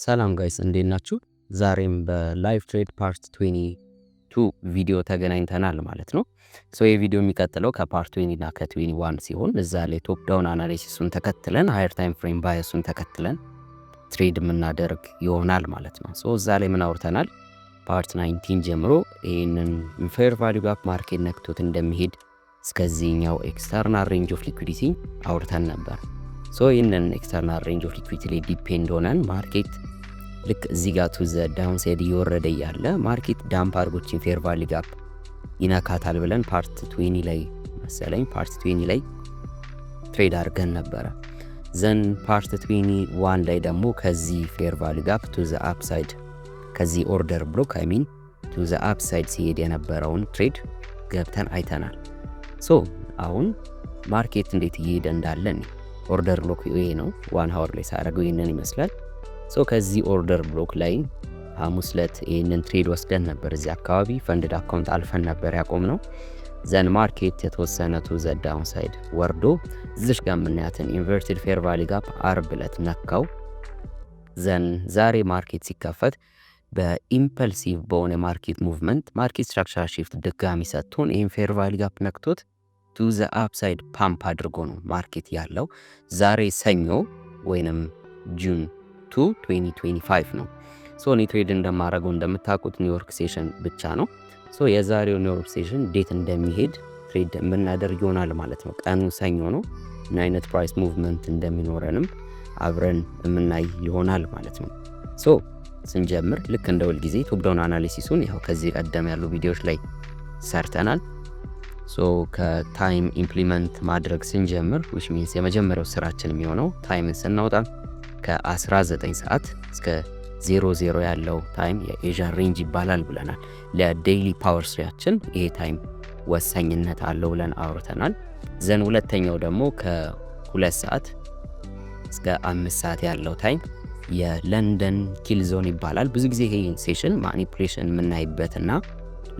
ሰላም ጋይስ እንዴት ናችሁ? ዛሬም በላይቭ ትሬድ ፓርት 22 ቪዲዮ ተገናኝተናል ማለት ነው። ይህ ቪዲዮ የሚቀጥለው ከፓርት 20 እና ከ21 ሲሆን እዛ ላይ ቶፕ ዳውን አናሊሲሱን ተከትለን ሃየር ታይም ፍሬም ባየሱን ተከትለን ትሬድ የምናደርግ ይሆናል ማለት ነው። እዛ ላይ ምን አውርተናል? ፓርት 19 ጀምሮ ይህንን ፌር ቫሊዩ ጋፕ ማርኬት ነክቶት እንደሚሄድ እስከዚህኛው ኤክስተርናል ሬንጅ ኦፍ ሊኩዊዲቲ አውርተን ነበር። ይህንን ኤክስተርናል ሬንጅ ኦፍ ሊኩዊዲቲ ላይ ዲፔንድ ሆነን ማርኬት ልክ እዚህ ጋር ቱ ዘ ዳውን ሳይድ እየወረደ እያለ ማርኬት ዳምፕ አድርጎችን ፌር ቫሊዩ ጋፕ ይነካታል ብለን ፓርት 20 ላይ መሰለኝ ፓርት 20 ላይ ትሬድ አድርገን ነበረ። ዘን ፓርት 21 ላይ ደግሞ ከዚህ ፌር ቫሊዩ ጋፕ ቱ ዘ አፕሳይድ ከዚህ ኦርደር ብሎክ አይሚን ቱ ዘ አፕሳይድ ሲሄድ የነበረውን ትሬድ ገብተን አይተናል። አሁን ማርኬት እንዴት እየሄደ እንዳለን ኦርደር ብሎክ ይሄ ነው። 1 ሃወር ላይ ሳደርገው ይህንን ይመስላል። ከዚህ ኦርደር ብሎክ ላይ ሐሙስ ዕለት ይህንን ትሬድ ወስደን ነበር። እዚህ አካባቢ ፈንድድ አካውንት አልፈን ነበር ያቆም ነው። ዘን ማርኬት የተወሰነ ቱ ዘ ዳውን ሳይድ ወርዶ እዚሽ ጋር የምናያትን ኢንቨርትድ ፌር ቫሊዩ ጋፕ አርብ ዕለት ነካው። ዘን ዛሬ ማርኬት ሲከፈት በኢምፐልሲቭ በሆነ ማርኬት ሙቭመንት ማርኬት ስትራክቸር ሺፍት ድጋሚ ሰጥቶን ይህን ፌር ቫሊዩ ጋፕ ነክቶት ቱ ዘ አፕሳይድ ፓምፕ አድርጎ ነው ማርኬት ያለው። ዛሬ ሰኞ ወይንም ጁን 2 2025 ነው። እኔ ትሬድ እንደማደርገው እንደምታውቁት ኒውዮርክ ሴሽን ብቻ ነው። የዛሬው ኒውዮርክ ሴሽን እንዴት እንደሚሄድ ትሬድ የምናደርግ ይሆናል ማለት ነው። ቀኑ ሰኞ ነው። ምን አይነት ፕራይስ ሙቭመንት እንደሚኖረንም አብረን የምናይ ይሆናል ማለት ነው። ስንጀምር ልክ እንደ ሁል ጊዜ ቶፕ ዳውን አናሊሲሱን ያው ከዚህ ቀደም ያሉ ቪዲዮዎች ላይ ሰርተናል። ከታይም ኢምፕሊመንት ማድረግ ስንጀምር which means የመጀመሪያው ስራችን የሚሆነው ታይምን ስናወጣ ከ19 ሰዓት እስከ 00 ያለው ታይም የኤዥያን ሬንጅ ይባላል ብለናል። ለዴይሊ ፓወር ስሪያችን ይሄ ታይም ወሳኝነት አለው ብለን አውርተናል። ዘን ሁለተኛው ደግሞ ከ2 ሰዓት እስከ 5 ሰዓት ያለው ታይም የለንደን ኪል ዞን ይባላል። ብዙ ጊዜ ይሄ ሴሽን ማኒፑሌሽን የምናይበትና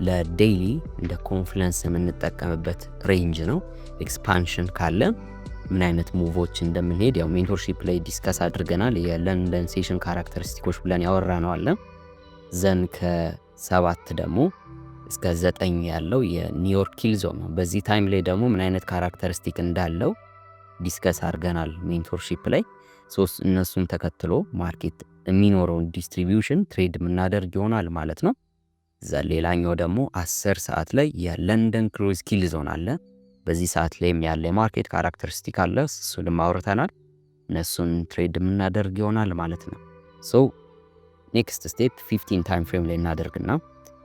ለዴይሊ እንደ ኮንፍለንስ የምንጠቀምበት ሬንጅ ነው። ኤክስፓንሽን ካለ ምን አይነት ሙቮች እንደምንሄድ ያው ሜንቶርሺፕ ላይ ዲስከስ አድርገናል። የለንደን ሴሽን ካራክተሪስቲኮች ብለን ያወራ ነው አለ። ዘን ከ7 ደግሞ እስከ 9 ያለው የኒውዮርክ ኪል ዞን ነው። በዚህ ታይም ላይ ደግሞ ምን አይነት ካራክተሪስቲክ እንዳለው ዲስከስ አድርገናል ሜንቶርሺፕ ላይ። እነሱን ተከትሎ ማርኬት የሚኖረውን ዲስትሪቢዩሽን ትሬድ የምናደርግ ይሆናል ማለት ነው። ሌላኛው ደግሞ 10 ሰዓት ላይ የለንደን ክሩዝ ኪል ዞን አለ። በዚህ ሰዓት ላይም ያለ የማርኬት ካራክተሪስቲክ አለ። እሱንም አውርተናል። እነሱን ትሬድ የምናደርግ ይሆናል ማለት ነው። ኔክስት ስቴፕ 15 ታይም ፍሬም ላይ እናደርግና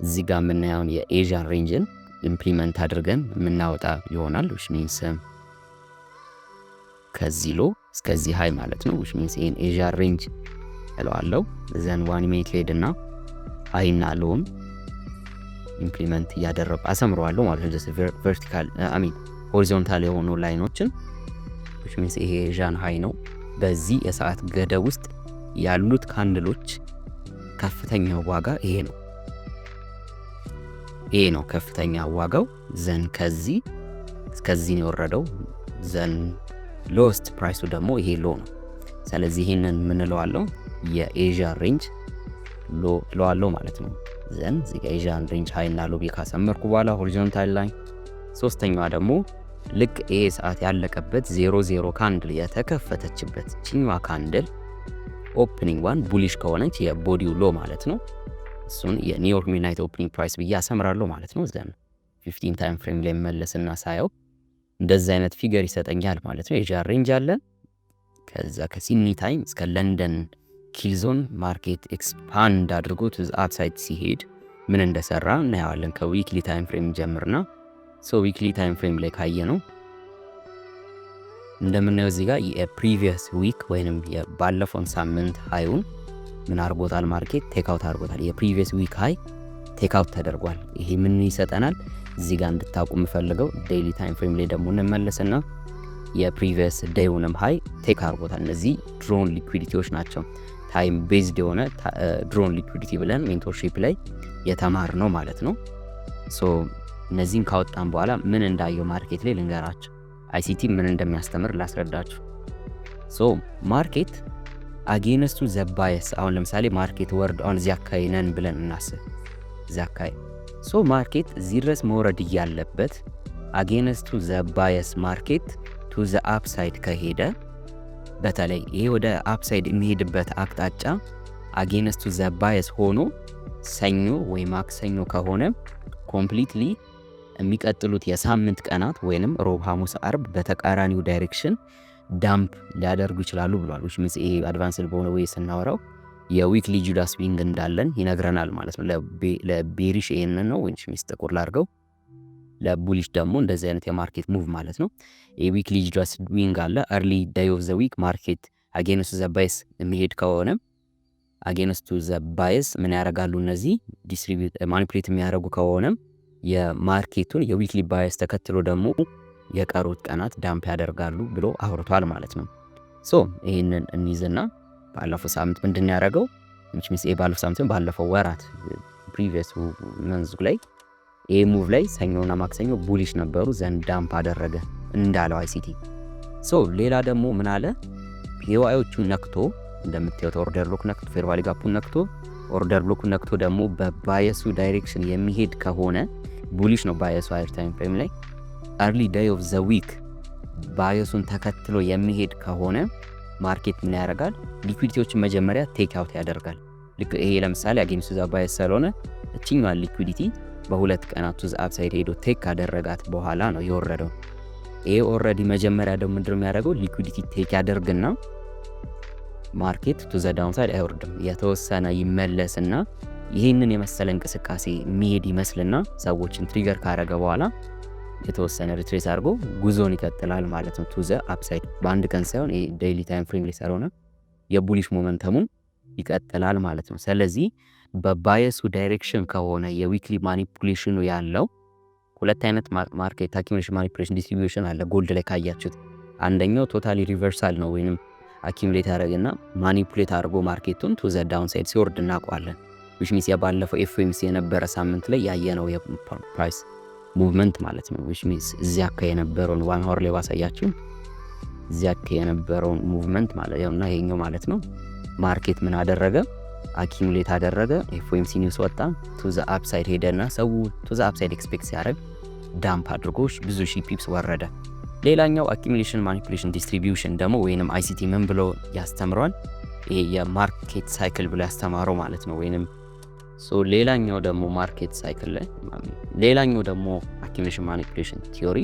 እዚህ ጋር የምናየውን የኤዥያን ሬንጅን ኢምፕሊመንት አድርገን የምናወጣ ይሆናል። which means ከዚህ ሎ እስከዚህ ሃይ ማለት ነው። which means ይሄን ኤዥያን ሬንጅ እለዋለሁ። ዘን 1 ሚኒት ሌድ እና ሃይና ሎውን ኢምፕሊመንት እያደረጉ አሰምረዋለሁ ማለት ነው። ቨርቲካል ሆሪዞንታል የሆኑ ላይኖችን which means ይሄ ኤዥያን ሃይ ነው። በዚህ የሰዓት ገደብ ውስጥ ያሉት ካንድሎች ከፍተኛው ዋጋ ይሄ ነው ከፍተኛ ዋጋው። ዘን ከዚህ እስከዚህ ነው የወረደው። ዘን ሎስት ፕራይሱ ደግሞ ይሄ ሎ ነው። ስለዚህ ይሄንን ምን እለዋለሁ? የኤዥያን ሬንጅ ሎ እለዋለሁ ማለት ነው። ዘን እዚህ ጋር ኤዥያን ሬንጅ ሃይ እና ሎ ካሰመርኩ በኋላ ሆሪዞንታል ላይን። ሶስተኛዋ ደግሞ ልክ ይሄ ሰዓት ያለቀበት 00 ካንድል የተከፈተችበት ቺኛዋ ካንድል ኦፕኒንግ ዋን ቡሊሽ ከሆነች የቦዲው ሎ ማለት ነው። እሱን የኒውዮርክ ሚድናይት ኦፕኒንግ ፕራይስ ብዬ አሰምራለሁ ማለት ነው። ዘን 15 ታይም ፍሬም ላይ መለስና ሳየው እንደዚህ አይነት ፊገር ይሰጠኛል ማለት ነው። ኤዥያን ሬንጅ አለ። ከዛ ከሲድኒ ታይም እስከ ለንደን ኪል ዞን ማርኬት ኤክስፓንድ አድርጎ አፕሳይድ ሲሄድ ምን እንደሰራ እናያለን። ከዊክሊ ታይም ፍሬም ጀምርና ዊክሊ ታይም ፍሬም ላይ ካየ ነው እንደምናየው እዚህ ጋር የፕሪቪየስ ዊክ ወይንም የባለፈውን ሳምንት ሃይውን ምን አድርጎታል? ማርኬት ቴክ አውት አድርጎታል። የፕሪቪየስ ዊክ ሃይ ቴክ አውት ተደርጓል። ይሄ ምን ይሰጠናል? እዚህ ጋር እንድታውቁ የምፈልገው ዴይሊ ታይም ፍሬም ላይ ደግሞ እንመለስና የፕሪቪየስ ዴይውንም ሃይ ቴክ አድርጎታል። እነዚህ ድሮን ሊኩዊዲቲዎች ናቸው። ታይም ቤዝድ የሆነ ድሮን ሊኩዊዲቲ ብለን ሜንቶርሺፕ ላይ የተማር ነው ማለት ነው። እነዚህን ካወጣን በኋላ ምን እንዳየው ማርኬት ላይ ልንገራችሁ። አይሲቲ ምን እንደሚያስተምር ላስረዳችሁ። ማርኬት አጌንስቱ ዘ ባየስ አሁን ለምሳሌ ማርኬት ወርድ አሁን እዚህ አካባቢ ነን ብለን እናስብ። እዚህ አካባቢ ሶ ማርኬት እዚህ ድረስ መውረድ እያለበት አጌንስቱ ዘ ባየስ ማርኬት ቱ ዘ አፕሳይድ ከሄደ በተለይ ይሄ ወደ አፕሳይድ የሚሄድበት አቅጣጫ አጌንስቱ ዘ ባየስ ሆኖ ሰኞ ወይ ማክሰኞ ከሆነ ኮምፕሊትሊ የሚቀጥሉት የሳምንት ቀናት ወይንም ሮብ፣ ሐሙስ፣ አርብ በተቃራኒው ዳይሬክሽን ዳምፕ ሊያደርጉ ይችላሉ ብሏል። which means ይሄ አድቫንስድ በሆነ ወይ ስናወራው የዊክሊ ጁዳ ስዊንግ እንዳለን ይነግረናል ማለት ነው። ለቤሪሽ ይሄንን ነው which means ጥቁር ላርገው፣ ለቡሊሽ ደግሞ እንደዚህ አይነት የማርኬት ሙቭ ማለት ነው። የዊክሊ ጁዳ ስዊንግ አለ። early day of the week ማርኬት አጌንስት ዘ ባይስ የሚሄድ ከሆነ አጌንስቱ ዘ ባይስ ምን ያደርጋሉ እነዚህ ዲስትሪቢዩት ማኒፑሌት የሚያደርጉ ከሆነ የማርኬቱን የዊክሊ ባይስ ተከትሎ ደግሞ የቀሩት ቀናት ዳምፕ ያደርጋሉ ብሎ አውርቷል ማለት ነው። ሶ ይሄንን እንይዝና ባለፈው ሳምንት ምንድን ያደረገው which means ባለፈው ሳምንት ባለፈው ወራት ፕሪቪየስ መንዝ ላይ ይሄ ሙቭ ላይ ሰኞና ማክሰኞ ቡሊሽ ነበሩ ዘንድ ዳምፕ አደረገ እንዳለው አይሲቲ። ሶ ሌላ ደግሞ ምን አለ ፒዋይዎቹን ነክቶ እንደምታዩት ኦርደር ብሎክ ነክቶ ፌር ቫልዩ ጋፑን ነክቶ ኦርደር ብሎክ ነክቶ ደግሞ በባየሱ ዳይሬክሽን የሚሄድ ከሆነ ቡሊሽ ነው ባየሱ ሃየር ታይም ፍሬም ላይ early day of the week ባየሱን ተከትሎ የሚሄድ ከሆነ ማርኬት ምን ያደርጋል? ሊኩዊዲቲዎችን መጀመሪያ ቴክ አውት ያደርጋል። ልክ ይሄ ለምሳሌ አጌንስት ዘ ባየስ ስለሆነ እቺኛዋን ሊኩዊዲቲ በሁለት ቀናት ቱ ዘ አፕሳይድ ሄዶ ቴክ ካደረጋት በኋላ ነው የወረደው። ይሄ ኦልሬዲ መጀመሪያ ደግሞ ምንድነው የሚያደርገው? ሊኩዊዲቲ ቴክ ያደርግና ማርኬት ቱ ዘ ዳውንሳይድ አይወርድም። የተወሰነ ይመለስና ይህንን የመሰለ እንቅስቃሴ የሚሄድ ይመስልና ሰዎችን ትሪገር ካረገ በኋላ የተወሰነ ሪትሬስ አድርጎ ጉዞን ይቀጥላል ማለት ነው ቱ ዘ አፕሳይድ። በአንድ ቀን ሳይሆን ዴይሊ ታይም ፍሬም ላይ ስለሆነ የቡሊሽ ሞመንተሙን ይቀጥላል ማለት ነው። ስለዚህ በባየሱ ዳይሬክሽን ከሆነ የዊክሊ ማኒፑሌሽኑ ያለው ሁለት አይነት ማርኬት አኪሙሌሽን ማኒፑሌሽን ዲስትሪቢዩሽን አለ። ጎልድ ላይ ካያችሁት አንደኛው ቶታሊ ሪቨርሳል ነው ወይንም አኪሙሌት ያደረገና ማኒፑሌት አድርጎ ማርኬቱን ቱ ዘ ዳውንሳይድ ሲወርድ እናውቀዋለን። which means የባለፈው ኤፍኦኤምሲ የነበረ ሳምንት ላይ ያየነው የፕራይስ ሙቭመንት ማለት ነው። which means እዚያ አካባቢ የነበረውን ዋን ሆር ላይ ባሳያችሁ እዚያ አካባቢ የነበረውን ሙቭመንት ማለት ነውና ይሄኛው ማለት ነው። ማርኬት ምን አደረገ? አኪሙሌት አደረገ። ኤፍኦኤምሲ ኒውስ ወጣ፣ ቱ ዘ አፕሳይድ ሄደና ሰው ቱ ዘ አፕሳይድ ኤክስፔክት ሲያደርግ ዳምፕ አድርጎ ብዙ ሺህ ፒፕስ ወረደ። ሌላኛው አኪሙሌሽን ማኒፑሌሽን ዲስትሪቢዩሽን ደግሞ ወይንም አይሲቲ ምን ብሎ ያስተምረዋል? ይሄ የማርኬት ሳይክል ብሎ ያስተማረው ማለት ነው። ወይንም ሌላኛው ደግሞ ማርኬት ሳይክል ላይ ሌላኛው ደግሞ አኪሙሌሽን ማኒፑሌሽን ቲዮሪ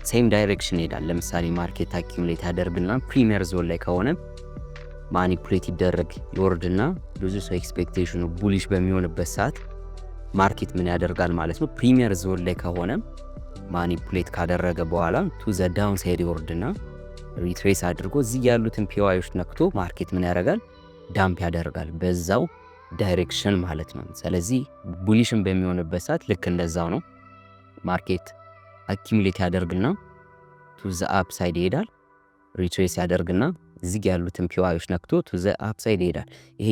ሴም ዳይሬክሽን ይሄዳል። ለምሳሌ ማርኬት አኪሙሌት ያደርግና ፕሪሚየር ዞን ላይ ከሆነ ማኒፑሌት ይደረግ ይወርድና ብዙ ሰው ኤክስፔክቴሽኑ ቡሊሽ በሚሆንበት ሰዓት ማርኬት ምን ያደርጋል ማለት ነው። ፕሪሚየር ዞን ላይ ከሆነ ማኒፑሌት ካደረገ በኋላ ቱ ዘ ዳውን ሳይድ ይወርድና ሪትሬስ አድርጎ እዚህ ያሉትን ፒዋዮች ነክቶ ማርኬት ምን ያደርጋል? ዳምፕ ያደርጋል በዛው ዳይሬክሽን ማለት ነው። ስለዚህ ቡሊሽን በሚሆንበት ሰዓት ልክ እንደዛው ነው። ማርኬት አኪሙሌት ያደርግና ቱ ዘ አፕሳይድ ይሄዳል። ሪትሬስ ያደርግና እዚህ ያሉትን ፒዋዮች ነክቶ ቱ ዘ አፕሳይድ ይሄዳል። ይሄ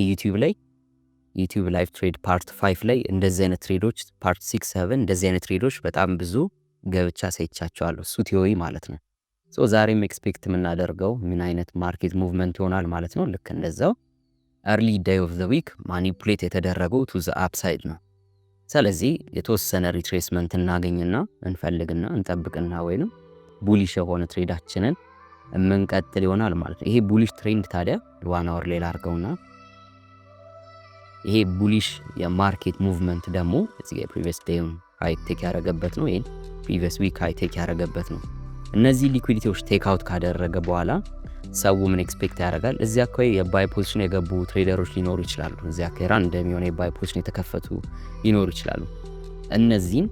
ዩቲዩብ ላይቭ ትሬድ ፓርት 5 ላይ እንደዚህ አይነት ትሬዶች ፓርት 6 7 እንደዚህ አይነት ትሬዶች በጣም ብዙ ገብቻ ሳይቻቸዋለሁ። እሱ ቲዮሪ ማለት ነው። ዛሬም ኤክስፔክት የምናደርገው ምን አይነት ማርኬት ሙቭመንት ይሆናል ማለት ነው። ልክ እንደዛው early day of the week ማኒፑሌት የተደረገው ቱ ዘ አፕሳይድ ነው። ስለዚህ የተወሰነ ሪትሬስመንት እናገኝና እንፈልግና እንጠብቅና ወይንም ቡሊሽ የሆነ ትሬዳችንን የምንቀጥል ይሆናል ማለት ነው። ይሄ ቡሊሽ ትሬንድ ታዲያ ዋን አወር ላይ ላድርገውና ይሄ ቡሊሽ የማርኬት ሙቭመንት ደግሞ እዚህ ጋር ፕሪቪየስ ዴይ ሃይ ቴክ ያደረገበት ነው። ይሄ ፕሪቪየስ ዊክ ሃይ ቴክ ያደረገበት ነው። እነዚህ ሊኩዊዲቲዎች ቴክ አውት ካደረገ በኋላ ሰው ምን ኤክስፔክት ያደርጋል? እዚያ አካባቢ የባይ ፖዚሽን የገቡ ትሬደሮች ሊኖሩ ይችላሉ። እዚያ አካባቢ ራን እንደሚሆነ የባይ ፖዚሽን የተከፈቱ ሊኖሩ ይችላሉ። እነዚህን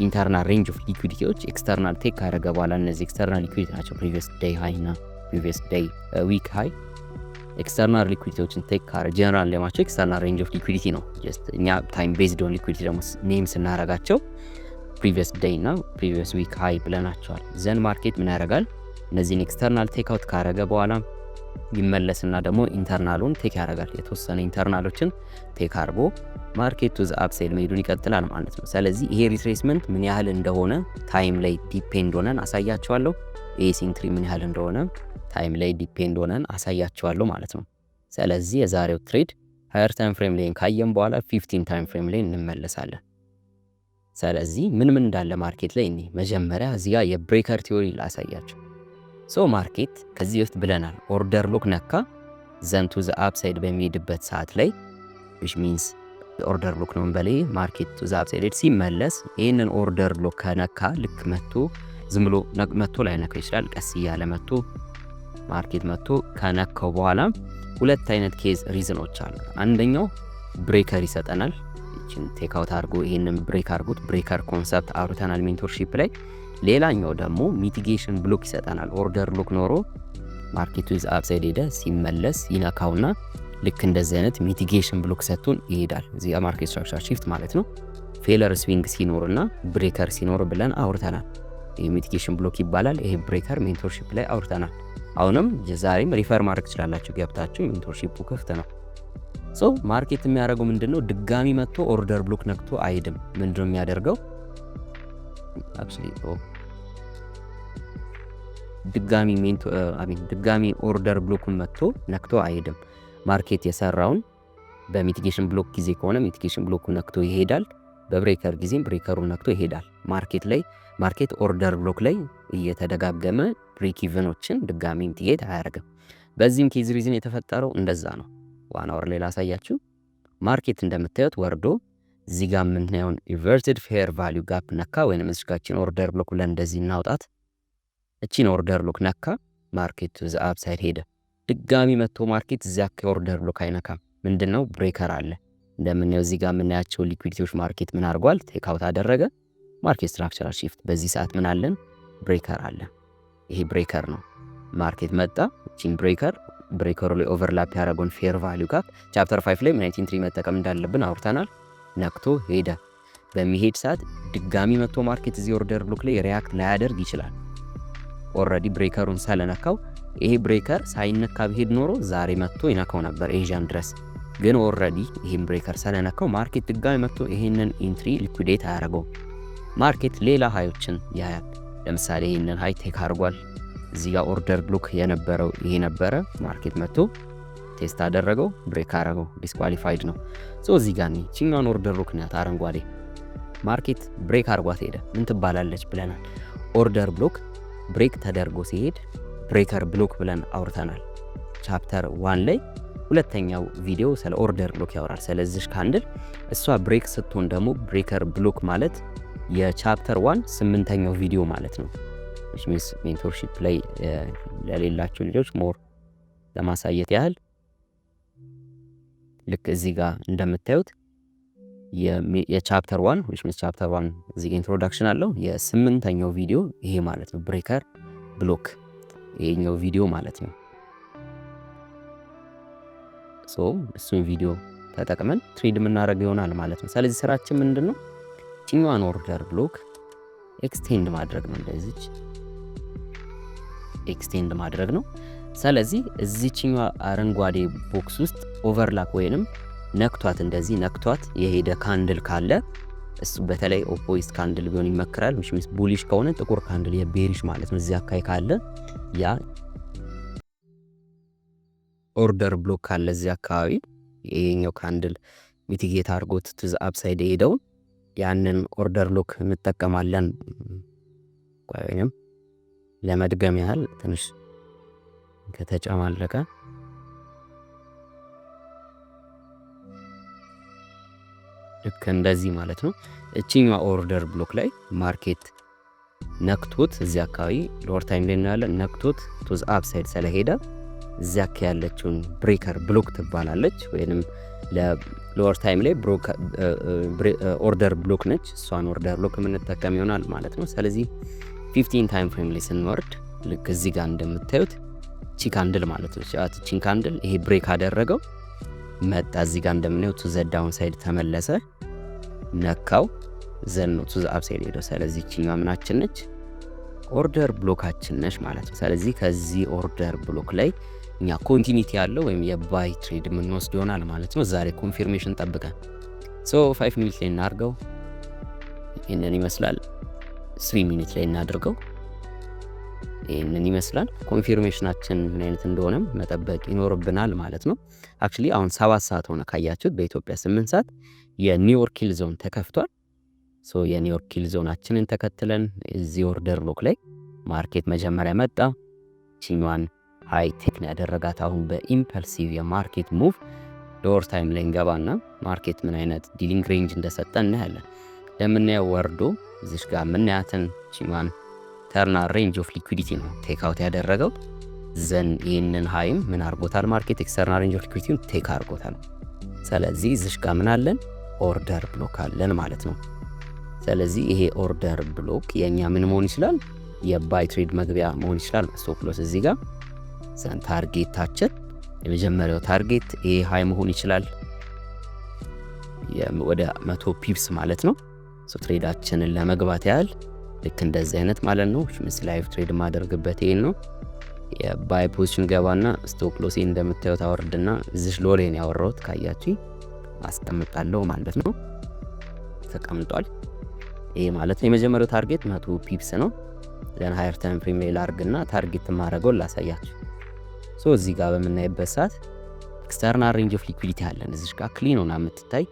ኢንተርናል ሬንጅ ኦፍ ሊኩዊዲቲዎች ኤክስተርናል ቴክ ካደረገ በኋላ እነዚህ ኤክስተርናል ሊኩዊዲቲ ናቸው። ፕሪቪየስ ዴይ ሃይ እና ፕሪቪየስ ዴይ ዊክ ሃይ ኤክስተርናል ሊኩዊዲቲዎችን ቴክ ካደረገ ጀነራል ለማቸው ኤክስተርናል ሬንጅ ኦፍ ሊኩዊዲቲ ነው። ጀስት እኛ ታይም ቤዝድ ኦን ሊኩዊዲቲ ደግሞ ኔም ስናረጋቸው ፕሪቪየስ ዴይ እና ፕሪቪየስ ዊክ ሃይ ብለናቸዋል። ዘን ማርኬት ምን ያደርጋል? እነዚህን ኤክስተርናል ቴክ አውት ካደረገ በኋላ ይመለስና ደግሞ ኢንተርናሉን ቴክ ያደርጋል። የተወሰነ ኢንተርናሎችን ቴክ አድርጎ ማርኬት ቱ ዘ አፕሳይድ መሄዱን ይቀጥላል ማለት ነው። ስለዚህ ይሄ ሪትሬስመንት ምን ያህል እንደሆነ ታይም ላይ ዲፔንድ ሆነን አሳያቸዋለሁ። ይሄ ሲንትሪ ምን ያህል እንደሆነ ታይም ላይ ዲፔንድ ሆነን አሳያቸዋለሁ ማለት ነው። ስለዚህ የዛሬው ትሬድ ሃየር ታይም ፍሬም ላይ ካየን በኋላ 15 ታይም ፍሬም ላይ እንመለሳለን። ስለዚህ ምን እንዳለ ማርኬት ላይ እኔ መጀመሪያ እዚህ ጋር የብሬከር ቲዮሪ ላሳያችሁ። ማርኬት ከዚህ በፊት ብለናል ኦርደር ብሎክ ነካ ዘንቱ ዘ አፕሳይድ በሚሄድበት ሰዓት ላይ which means ኦርደር ብሎክ ነው በላይ ማርኬት ቱ ዘ አፕሳይድ ሲመለስ ይሄንን ኦርደር ብሎክ ከነካ ልክ መጥቶ ዝም ብሎ መጥቶ ላይ ነካ ይችላል። ቀስ እያለ መጥቶ ማርኬት መጥቶ ከነካው በኋላ ሁለት አይነት ኬዝ ሪዝኖች አሉ። አንደኛው ብሬከር ይሰጠናል። እቺን ቴክ አውት አድርጎ ይሄንን ብሬክ አድርጎት ብሬከር ኮንሰፕት አውርተናል ሜንቶርሺፕ ላይ። ሌላኛው ደግሞ ሚቲጌሽን ብሎክ ይሰጠናል። ኦርደር ብሎክ ኖሮ ማርኬቱ ዝ አፕሳይድ ሄደ ሲመለስ ይነካውና ልክ እንደዚህ አይነት ሚቲጌሽን ብሎክ ሰጥቶን ይሄዳል። እዚህ ማርኬት ስትራክቸር shift ማለት ነው። ፌለር ስዊንግ ሲኖርና ብሬከር ሲኖር ብለን አውርተናል። ይሄ ሚቲጌሽን ብሎክ ይባላል። ይሄ ብሬከር ሜንቶርሺፕ ላይ አውርተናል። አሁንም ዛሬም ሪፈር ማድረግ ትችላላችሁ ገብታችሁ፣ ሜንቶርሺፑ ክፍት ነው። ማርኬት የሚያደርገው ምንድነው? ድጋሚ መጥቶ ኦርደር ብሎክ ነክቶ አይድም። ምንድነው የሚያደርገው? ድጋሚ ኦርደር ብሎኩን መጥቶ ነክቶ አይድም። ማርኬት የሰራውን በሚቲጌሽን ብሎክ ጊዜ ከሆነ ሚቲጌሽን ብሎኩን ነክቶ ይሄዳል። በብሬከር ጊዜም ብሬከሩን ነክቶ ይሄዳል። ማርኬት ኦርደር ብሎክ ላይ እየተደጋገመ ብሬክ ኢቨኖችን ድጋሚ ሚቲጌት አያደርግም። በዚህም ኬዝ ሪዝን የተፈጠረው እንደዛ ነው። ዋን አወር ላይ ላሳያችሁ። ማርኬት እንደምታዩት ወርዶ እዚህ ጋር የምናየውን ኢንቨርትድ ፌር ቫልዩ ጋፕ ነካ፣ ወይንም እዚጋችን ኦርደር ብሎክ ብለን እንደዚህ እናውጣት። እቺን ኦርደር ብሎክ ነካ፣ ማርኬት ቱ ዘ አፕሳይድ ሄደ። ድጋሚ መጥቶ ማርኬት እዚያ ከኦርደር ብሎክ አይነካም። ምንድነው? ብሬከር አለ። እንደምናየው እዚህ ጋር የምናያቸው ሊኩዊዲቲዎች ማርኬት ምን አድርጓል? ቴክ አውት አደረገ። ማርኬት ስትራክቸራል ሺፍት። በዚህ ሰዓት ምን አለን? ብሬከር አለ። ይሄ ብሬከር ነው። ማርኬት መጣ፣ እቺን ብሬከሩ ላይ ኦቨርላፕ ያደረገውን ፌር ቫልዩ ጋፕ ቻፕተር 5 ላይ ምን አይነት ኢንትሪ መጠቀም እንዳለብን አውርተናል። ነክቶ ሄደ። በሚሄድ ሰዓት ድጋሚ መጥቶ ማርኬት እዚህ ኦርደር ብሎክ ላይ ሪያክት ላያደርግ ይችላል። ኦልሬዲ ብሬከሩን ስለነካው፣ ይሄ ብሬከር ሳይነካ ቢሄድ ኖሮ ዛሬ መጥቶ ይነካው ነበር ኤዥያን ድረስ። ግን ኦልሬዲ ይሄን ብሬከር ስለነካው ማርኬት ድጋሚ መጥቶ ይሄንን ኢንትሪ ሊኩዊዴት አያደርገው። ማርኬት ሌላ ሃዮችን ያያል። ለምሳሌ ይሄንን ሃይ ቴክ አድርጓል። እዚህ ጋር ኦርደር ብሎክ የነበረው ይሄ ነበረ። ማርኬት መጥቶ ቴስት አደረገው፣ ብሬክ አደረገው፣ ዲስኳሊፋይድ ነው። እዚህ ጋር ቺኛውን ኦርደር ብሎክ ናት አረንጓዴ። ማርኬት ብሬክ አድርጓት ሄደ። ምን ትባላለች ብለናል? ኦርደር ብሎክ ብሬክ ተደርጎ ሲሄድ ብሬከር ብሎክ ብለን አውርተናል። ቻፕተር 1 ላይ ሁለተኛው ቪዲዮ ስለ ኦርደር ብሎክ ያወራል። ስለዚህ ካንድል እሷ ብሬክ ስትሆን ደግሞ ብሬከር ብሎክ ማለት የቻፕተር 1 8ኛው ቪዲዮ ማለት ነው። which means ሜንቶርሺፕ ላይ ለሌላችሁ ልጆች ሞር ለማሳየት ያህል ልክ እዚህ ጋር እንደምታዩት የቻፕተር 1 which means ቻፕተር 1 እዚህ ጋር ኢንትሮዳክሽን አለው። የ8ኛው ቪዲዮ ይሄ ማለት ነው፣ ብሬከር ብሎክ ይሄኛው ቪዲዮ ማለት ነው። እሱን ቪዲዮ ተጠቅመን ትሬድ የምናደርግ ይሆናል ማለት ነው። ስለዚህ ስራችን ምንድነው? ቺኛዋን ኦርደር ብሎክ ኤክስቴንድ ማድረግ ነው። እንደዚች ኤክስቴንድ ማድረግ ነው። ስለዚህ እዚህኛው አረንጓዴ ቦክስ ውስጥ ኦቨርላፕ ወይንም ነክቷት እንደዚህ ነክቷት የሄደ ካንድል ካለ እሱ በተለይ ኦፖዚት ካንድል ቢሆን ይመከራል። ምሽሚስ ቡሊሽ ከሆነ ጥቁር ካንድል የቤሪሽ ማለት ነው። እዚህ አካይ ካለ ያ ኦርደር ብሎክ ካለ እዚህ አካባቢ ይሄኛው ካንድል ሚቲጌት አድርጎት ቱ ዘ አፕሳይድ ሄደው ያንን ኦርደር ብሎክ እንጠቀማለን። ወይንም ለመድገም ያህል ትንሽ ከተጨማለቀ ልክ እንደዚህ ማለት ነው። እቺኛው ኦርደር ብሎክ ላይ ማርኬት ነክቶት እዚህ አካባቢ ሎወር ታይም ላይ ነው ያለ ነክቶት ቱ ዘ አፕሳይድ ስለሄደ እዚህ አካባቢ ያለችውን ብሬከር ብሎክ ትባላለች። ወይንም ለሎወር ታይም ላይ ኦርደር ብሎክ ነች። እሷን ኦርደር ብሎክ የምንጠቀም ይሆናል ማለት ነው። ስለዚህ 15 ታይም ፍሬም ላይ ስንወርድ ልክ እዚህ ጋር እንደምታዩት ቺ ካንድል ማለት ነው። ቺን ካንድል ይሄ ብሬክ አደረገው መጣ። እዚህ ጋር እንደምናየው ቱ ዘ ዳውን ሳይድ ተመለሰ፣ ነካው፣ ዘን ነው ቱ ዘ አፕ ሳይድ ሄደው። ስለዚህ ቺኛዋ ምናችን ነች? ኦርደር ብሎካችን ነች ማለት ነው። ስለዚህ ከዚህ ኦርደር ብሎክ ላይ እኛ ኮንቲኒቲ ያለው ወይም የባይ ትሬድ የምንወስድ ይሆናል ማለት ነው። ዛሬ ኮንፊርሜሽን ጠብቀን 5 ሚኒት ላይ እናድርገው። ይህንን ይመስላል። 3 ሚኒት ላይ እናድርገው። ይሄንን ይመስላል። ኮንፊርሜሽናችን ምን አይነት እንደሆነም መጠበቅ ይኖርብናል ማለት ነው። አክቹሊ አሁን 7 ሰዓት ሆነ ካያችሁት፣ በኢትዮጵያ 8 ሰዓት የኒውዮርክ ኪል ዞን ተከፍቷል። ሶ የኒውዮርክ ኪል ዞናችንን ተከትለን እዚህ ኦርደር ብሎክ ላይ ማርኬት መጀመሪያ መጣ። ቺኛን ሃይ ቴክ ነው ያደረጋት። አሁን በኢምፐልሲቭ የማርኬት ሙቭ ሎወር ታይም ላይ እንገባና ማርኬት ምን አይነት ዲሊንግ ሬንጅ እንደሰጠ እናያለን። ለምናየው ወርዶ እዚሽ ጋር ምናያትን ቺኛን ተርናል ሬንጅ ኦፍ ሊኩዊዲቲ ነው ቴክ አውት ያደረገው። ዘን ይህንን ሃይም ምን አርጎታል ማርኬት ኤክስተርናል ሬንጅ ኦፍ ሊኩዊዲቲውን ቴክ አርጎታል። ስለዚህ እዚሽ ጋር ምን አለን ኦርደር ብሎክ አለን ማለት ነው። ስለዚህ ይሄ ኦርደር ብሎክ የኛ ምን መሆን ይችላል የባይ ትሬድ መግቢያ መሆን ይችላል። ስቶፕ ሎስ እዚህ ጋር ዘን ታርጌታችን የመጀመሪያው ታርጌት ይሄ ሃይ መሆን ይችላል ወደ 100 ፒፕስ ማለት ነው። ሶ ትሬዳችንን ለመግባት ያህል ልክ እንደዚህ አይነት ማለት ነው። ምስ ላይቭ ትሬድ ማደርግበት ይሄን ነው። የባይ ፖዚሽን ገባና ስቶፕ ሎስ እንደምታዩት አወርድና እዚሽ ሎሌን ያወራሁት ካያችሁ አስቀምጣለሁ ማለት ነው። ተቀምጧል። ይሄ ማለት ነው የመጀመሪያው ታርጌት 100 ፒፕስ ነው። ዘን ሃየር ታይም ፍሬም ላይ ላርግና ታርጌት ማረገው ላሳያችሁ። ሶ እዚህ ጋር በምናይበት ሰዓት ኤክስተርናል ሬንጅ ኦፍ ሊኩዊዲቲ አለን። እዚህ ጋር ክሊን ሆና የምትታይ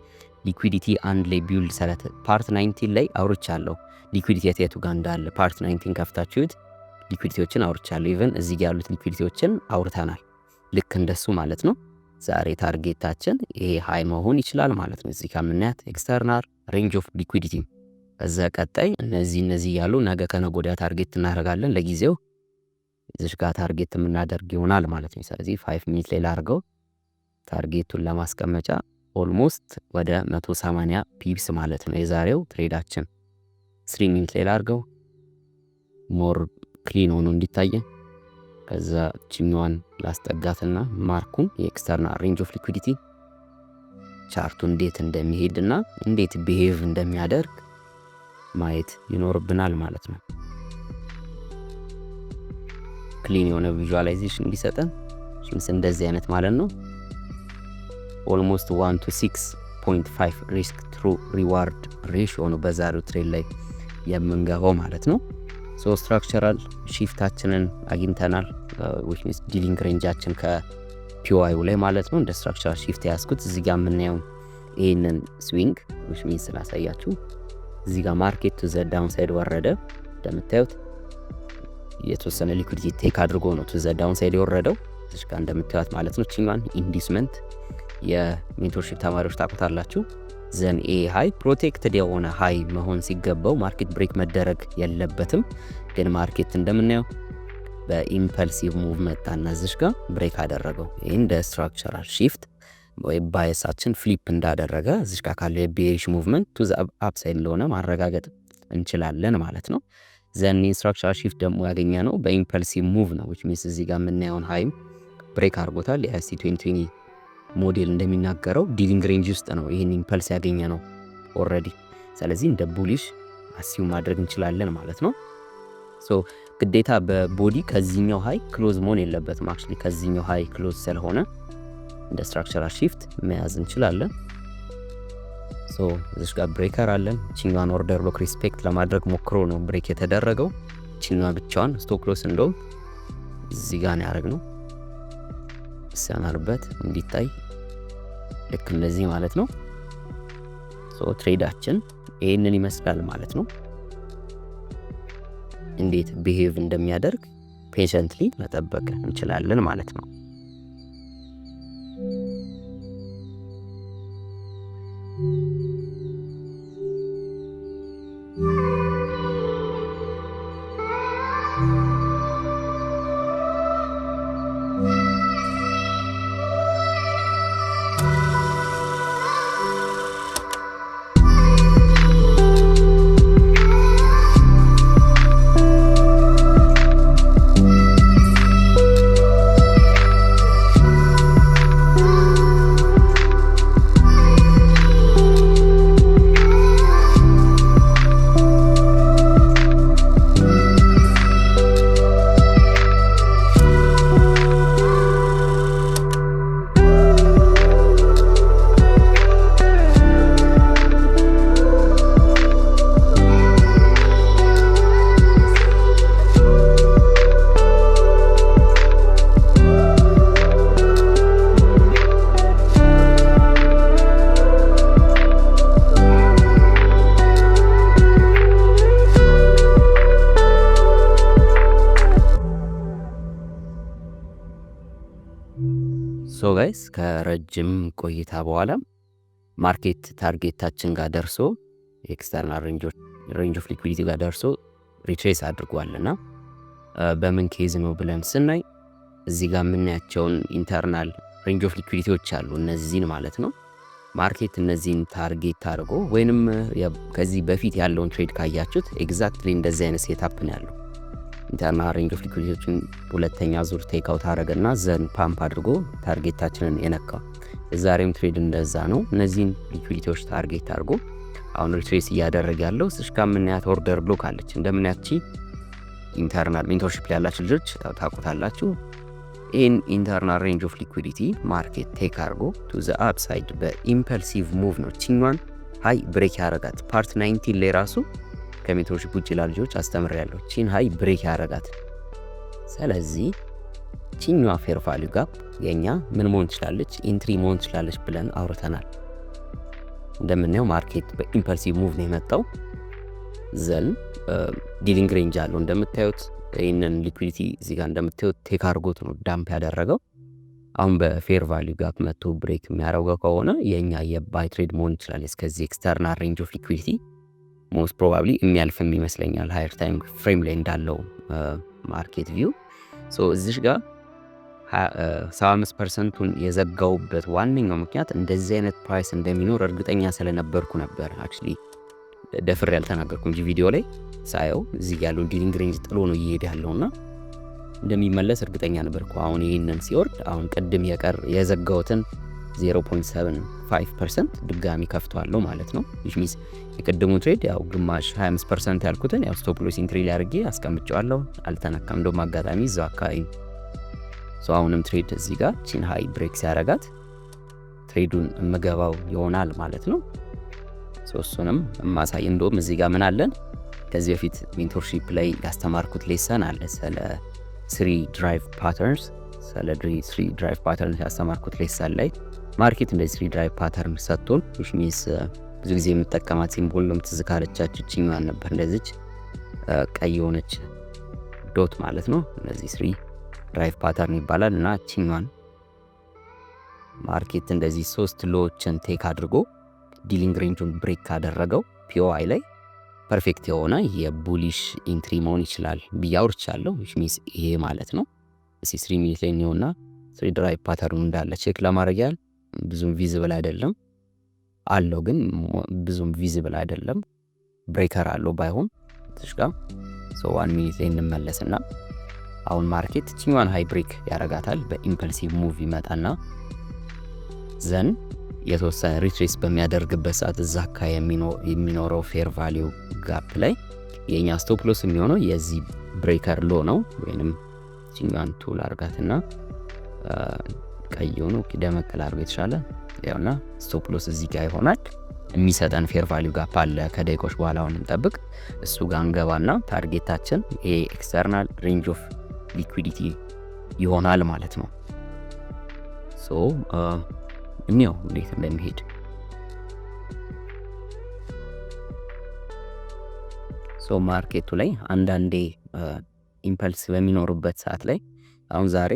ሊኩዊዲቲ አንድ ላይ ቢውልድ ሰለት ፓርት 19 ላይ አውርቻለሁ። ሊኩዊዲቲ የቱ ጋር እንዳለ ፓርት 19 ከፍታችሁት ሊኩዊዲቲዎችን አውርቻለሁ። ኢቭን እዚህ ጋር ያሉት ሊኩዊዲቲዎችን አውርተናል። ልክ እንደሱ ማለት ነው። ዛሬ ታርጌታችን ይሄ ሃይ መሆን ይችላል ማለት ነው። እዚህ ጋር የምናያት ኤክስተርናል ሬንጅ ኦፍ ሊኩዊዲቲ። ከዛ ቀጣይ እነዚህ ያሉ ነገ ከነገ ወዲያ ታርጌት እናደርጋለን። ለጊዜው እዚህ ጋር ታርጌት የምናደርግ ይሆናል ማለት ነው። ስለዚህ 5 ሚኒት ላይ ላርገው ታርጌቱን ለማስቀመጫ ኦልሞስት ወደ 180 ፒፕስ ማለት ነው የዛሬው ትሬዳችን። 3 ሚኒት ላይ ላርገው ሞር ክሊን ሆኖ እንዲታየ። ከዛ ቺኛዋን ላስጠጋትና ማርኩን የኤክስተርናል ሬንጅ ኦፍ ሊኩዊዲቲ ቻርቱ እንዴት እንደሚሄድና እንዴት ቢሄቭ እንደሚያደርግ ማየት ይኖርብናል ማለት ነው። ክሊን የሆነ ቪዥዋላይዜሽን እንዲሰጠን ሽምስ እንደዚህ አይነት ማለት ነው። ኦልሞስት 1 to 6.5 ሪስክ ትሩ ሪዋርድ ሬሽዮ ነው በዛሬው ትሬድ ላይ የምንገባው ማለት ነው። ሶ ስትራክቸራል ሺፍታችንን አግኝተናል። which means ዲሊንግ ሬንጃችን ከፒዋዩ ላይ ማለት ነው። እንደ ስትራክቸራል ሺፍት ያስኩት እዚህ ጋር የምናየው ይሄንን ስዊንግ which means ስላሳያችሁ እዚህ ጋር ማርኬት ቱ ዘ ዳውን ሳይድ ወረደ። እንደምታዩት የተወሰነ ሊኩዊዲቲ ቴክ አድርጎ ነው ቱ ዘ ዳውን ሳይድ የወረደው እዚህ ጋር እንደምታዩት ማለት ነው። ቺኛን ኢንዲስመንት የሜንቶርሺፕ ተማሪዎች ታውቁታላችሁ። ዘን ኤ ሃይ ፕሮቴክትድ የሆነ ሃይ መሆን ሲገባው ማርኬት ብሬክ መደረግ የለበትም። ግን ማርኬት እንደምናየው በኢምፐልሲቭ ሙቭ መጣና እዚህ ጋር ብሬክ አደረገው። ይሄ እንደ ስትራክቸራል ሺፍት ወይ ባይሳችን ፍሊፕ እንዳደረገ እዚህ ጋር ካለው የቤሪሽ ሙቭመንት ቱ ዘ አፕሳይድ እንደሆነ ማረጋገጥ እንችላለን ማለት ነው። ዘን ስትራክቸራል ሺፍት ደግሞ ያገኘ ነው በኢምፐልሲቭ ሙቭ ነው which means እዚህ ጋር የምናየውን ሃይም ብሬክ አድርጎታል። የአይሲ 2020 ሞዴል እንደሚናገረው ዲሊንግ ሬንጅ ውስጥ ነው ይሄን ኢምፐልስ ያገኘ ነው ኦልሬዲ። ስለዚህ እንደ ቡሊሽ አሲዩም ማድረግ እንችላለን ማለት ነው። ሶ ግዴታ በቦዲ ከዚህኛው ሃይ ክሎዝ መሆን የለበትም። አክቹሊ ከዚህኛው ሃይ ክሎዝ ስለሆነ እንደ ስትራክቸራል ሺፍት መያዝ እንችላለን። ሶ እዚህ ጋር ብሬከር አለን። ቺኛን ኦርደር ብሎክ ሪስፔክት ለማድረግ ሞክሮ ነው ብሬክ የተደረገው። ቺኛን ብቻዋን ስቶፕ ሎስ እንደውም እዚህ ጋር ነው ያደረግነው ሲያናርበት እንዲታይ ልክ እንደዚህ ማለት ነው። ሶ ትሬዳችን ይሄንን ይመስላል ማለት ነው። እንዴት ቢሄቭ እንደሚያደርግ ፔሸንትሊ መጠበቅ እንችላለን ማለት ነው። ሶ ጋይስ ከረጅም ቆይታ በኋላ ማርኬት ታርጌታችን ጋር ደርሶ ኤክስተርናል ሬንጅ ኦፍ ሊኩዊዲቲ ጋር ደርሶ ሪትሬስ አድርጓልና በምን ኬዝ ነው ብለን ስናይ እዚህ ጋር የምናያቸውን ኢንተርናል ሬንጅ ኦፍ ሊኩዊዲቲዎች አሉ። እነዚህን ማለት ነው ማርኬት እነዚህን ታርጌት አድርጎ ወይንም ከዚህ በፊት ያለውን ትሬድ ካያችሁት ኤግዛክትሊ እንደዚህ አይነት ሴታፕ ነው ያለው። ኢንተርናል ሬንጅ ኦፍ ሊኩዊዲቲዎችን ሁለተኛ ዙር ቴክ አውት አደረገና ዘን ፓምፕ አድርጎ ታርጌታችንን የነካው። የዛሬም ትሬድ እንደዛ ነው። እነዚህን ሊኩዊዲቲዎች ታርጌት አድርጎ አሁን ሪትሬስ እያደረገ ያለው እስከ ምንያት ኦርደር ብሎክ አለች። እንደምናያቺ ኢንተርናል ሜንቶርሺፕ ያላችሁ ልጆች ታውቁታላችሁ። ይህን ኢንተርናል ሬንጅ ኦፍ ሊኩዊዲቲ ማርኬት ቴክ አድርጎ ቱ ዘ አፕሳይድ በኢምፐልሲቭ ሙቭ ነው ቺኛን ሃይ ብሬክ ያረጋት። ፓርት 19 ላይ ራሱ ከሜንቶርሺፕ ውጭ ላልጆች አስተምር ያለው ቺን ሃይ ብሬክ ያረጋት። ስለዚህ ቺኛዋ ፌር ቫልዩ ጋፕ የኛ ምን መሆን ትችላለች? ኢንትሪ መሆን ትችላለች ብለን አውርተናል። እንደምናየው ማርኬት በኢምፐልሲቭ ሙቭ ነው የመጣው። ዘን ዲሊንግ ሬንጅ አለው እንደምታዩት። ይህንን ሊኩዊዲቲ እዚህ ጋር እንደምታዩት ቴክ አድርጎት ነው ዳምፕ ያደረገው። አሁን በፌር ቫልዩ ጋፕ መጥቶ ብሬክ የሚያደርገው ከሆነ የኛ የባይ ትሬድ መሆን ይችላል። እስከዚህ ኤክስተርናል ሬንጅ ኦፍ ሊኩዊዲቲ ሞስት ፕሮባብሊ የሚያልፍም ይመስለኛል ሃየር ታይም ፍሬም ላይ እንዳለው ማርኬት ቪው። ሶ እዚህ ጋር 75%ቱን የዘጋውበት ዋነኛው ምክንያት እንደዚህ አይነት ፕራይስ እንደሚኖር እርግጠኛ ስለነበርኩ ነበር። አክቹሊ ደፍሬ ያልተናገርኩ እንጂ ቪዲዮ ላይ ሳየው እዚህ ያለው ዲሊንግ ሬንጅ ጥሎ ነው እየሄደ ያለውና እንደሚመለስ እርግጠኛ ነበርኩ። አሁን ይህንን ሲወርድ አሁን ቅድም የዘጋውትን 0.75% ድጋሚ ከፍቷለሁ ማለት ነው። which means የቅድሙ ትሬድ ያው ግማሽ 25% ያልኩትን ያው ስቶፕ ሎስ ኢንትሪ ላይ አድርጌ አስቀምጨዋለሁ። አልተነካም። እንደውም አጋጣሚ እዛው አካባቢ ሶ አሁንም ትሬድ እዚህ ጋር ቺን ሃይ ብሬክ ሲያረጋት ትሬዱን የምገባው ይሆናል ማለት ነው። ሶ እሱንም ማሳይ እንደውም እዚህ ጋር ምን አለን ከዚህ በፊት ሜንቶርሺፕ ላይ ያስተማርኩት ሌሰን አለ ስለ 3 ድራይቭ ፓተርንስ። ስለ 3 ድራይቭ ፓተርንስ ያስተማርኩት ሌሰን ላይ ማርኬት እንደዚህ 3 ድራይቭ ፓተርን ሰጥቶን which means ብዙ ጊዜ የምጠቀማት ሲምቦል ነው ትዝ ካለቻችሁ ቺኛን ነበር። እንደዚች ቀይ የሆነች ዶት ማለት ነው። እነዚህ 3 ድራይቭ ፓተርን ይባላል እና ቺኛን ማርኬት እንደዚህ 3 ሎዎችን ቴክ አድርጎ ዲሊንግ ሬንጁን ብሬክ ካደረገው ፒኦአይ ላይ ፐርፌክት የሆነ የቡሊሽ ኢንትሪ መሆን ይችላል ብዬ አውርቻለሁ። which means ይሄ ማለት ነው 3 ሚኒት ላይ ነውና 3 ድራይቭ ፓተርኑ እንዳለ ቼክ ለማድረግ ያህል ብዙም ቪዚብል አይደለም አለው፣ ግን ብዙም ቪዚብል አይደለም። ብሬከር አለው ባይሆን ትሽጋ ሶ 1 ሚኒት ላይ እንመለስና አሁን ማርኬት ቺኛን ሃይ ብሬክ ያረጋታል። በኢምፐልሲቭ ሙቭ ይመጣና ዘን የተወሰነ ሪትሬስ በሚያደርግበት ሰዓት እዛ አካባቢ የሚኖረው ፌር ቫልዩ ጋፕ ላይ የኛ ስቶፕ ሎስ የሚሆነው የዚህ ብሬከር ሎ ነው። ወይንም ቺኛን ቱል አርጋትና ቀዩ ነው ደመቀል አርገ የተሻለ ያውና ስቶፕ ሎስ እዚህ ጋር ይሆናል። የሚሰጠን ፌር ቫልዩ ጋፕ አለ። ከደቂቆች በኋላ አሁን እንጠብቅ። እሱ ጋር እንገባና ታርጌታችን ይሄ ኤክስተርናል ሬንጅ ኦፍ ሊኩዊዲቲ ይሆናል ማለት ነው። ሶ እኔው እንዴት እንደሚሄድ ሶ ማርኬቱ ላይ አንዳንዴ ኢምፐልስ በሚኖርበት ሰዓት ላይ አሁን ዛሬ